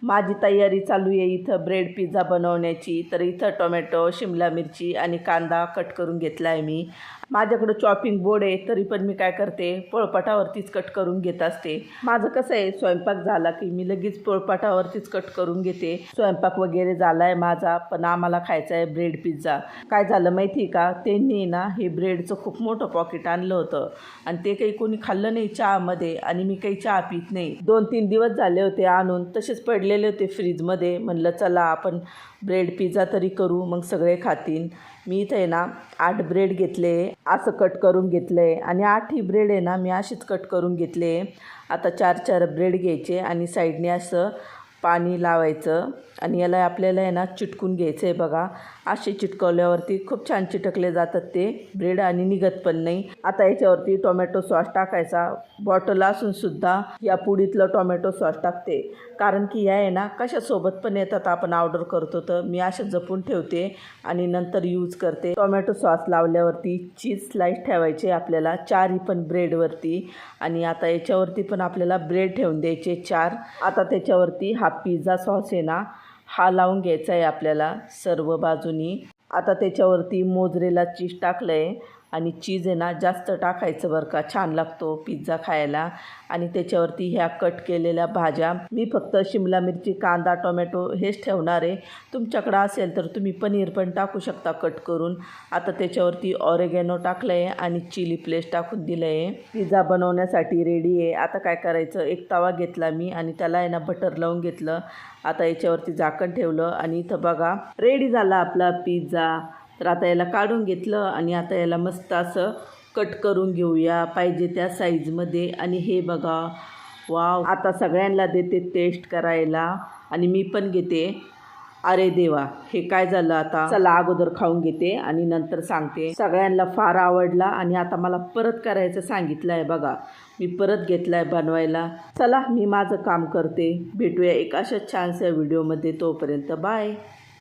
माझी तयारी चालू आहे इथं ब्रेड पिझ्झा बनवण्याची। तर इथं टोमॅटो, शिमला मिरची आणि कांदा कट करून घेतला आहे मी। माझ्याकडं चॉपिंग बोर्ड आहे, तरी पण मी काय करते, पोळपाटावरतीच कट करून घेत असते। माझं कसं आहे, स्वयंपाक झाला की मी लगेच पोळपाटावरतीच कट करून घेते। स्वयंपाक वगैरे झाला आहे माझा, पण आम्हाला खायचा आहे ब्रेड पिझ्झा। काय झालं माहिती का, त्यांनी ना हे ब्रेडचं खूप मोठं पॉकेट आणलं होतं आणि ते काही कोणी खाल्लं नाही चहामध्ये, आणि मी काही चहा पित नाही। 2-3 दिवस झाले होते आणून, तसेच पडलेले होते फ्रीजमध्ये। म्हणलं चला आपण ब्रेड पिझ्झा तरी करू, मग सगळे खातील। मी इथे आहे ना 8 ब्रेड घेतले, असं कट करून घेतले, आणि 8ही ब्रेड आहे ना मी अशीच कट करून घेतले। आता 4-4 ब्रेड घ्यायचे आणि साईडने असं पाणी लावायचं, आणि याला आपल्याला आहे ना चिटकून घ्यायचं आहे बघा। असे चिटकवल्यावरती खूप छान चिटकले जातात ते ब्रेड, आणि निघत पण नाही। आता याच्यावरती टोमॅटो सॉस टाकायचा। बॉटल असून सुद्धा या पुडीतलं टोमॅटो सॉस टाकते, कारण की या आहे ना कशासोबत पण येतात, आपण ऑर्डर करतो तर मी अशा जपून ठेवते आणि नंतर यूज करते। टोमॅटो सॉस लावल्यावरती चीज स्लाइस ठेवायचे आपल्याला 4ही पण ब्रेडवरती, आणि आता याच्यावरती पण आपल्याला ब्रेड ठेवून द्यायचे 4। आता त्याच्यावरती हा पिझ्झा सॉस आहे ना, हा लावून घ्यायचा आहे आपल्याला सर्व बाजूनी। आता त्याच्यावरती मोझरेला चीज टाकलं आहे, आणि चीज आहे ना जास्त टाकायचं बरं का, छान लागतो पिझ्झा खायला। आणि त्याच्यावरती ह्या कट केलेल्या भाज्या, मी फक्त शिमला मिरची, कांदा, टोमॅटो हेच ठेवणार आहे। तुमच्याकडं असेल तर तुम्ही पनीर पण टाकू शकता कट करून। आता त्याच्यावरती ऑरेगॅनो टाकलं आहे आणि चिली फ्लेक्स टाकून दिलं आहे। पिझ्झा बनवण्यासाठी रेडी आहे। आता काय करायचं, एक तवा घेतला मी आणि त्याला आहे ना बटर लावून घेतलं। आता याच्यावरती झाकण ठेवलं, आणि इथं बघा रेडी झाला आपला पिझ्झा। तर आता याला काढून घेतलं, आणि आता याला मस्त असं कट करून घेऊया पाहिजे त्या साईजमध्ये। आणि हे बघा, वाव, आता सगळ्यांना देते टेस्ट करायला, आणि मी पण घेते। अरे देवा, हे काय झालं आता, चला अगोदर खाऊन घेते आणि नंतर सांगते। सगळ्यांना फार आवडला, आणि आता मला परत करायचं सांगितलं आहे बघा, मी परत घेतला आहे बनवायला। चला मी माझं काम करते, भेटूया एक अशाच छानशा व्हिडिओमध्ये, तोपर्यंत बाय।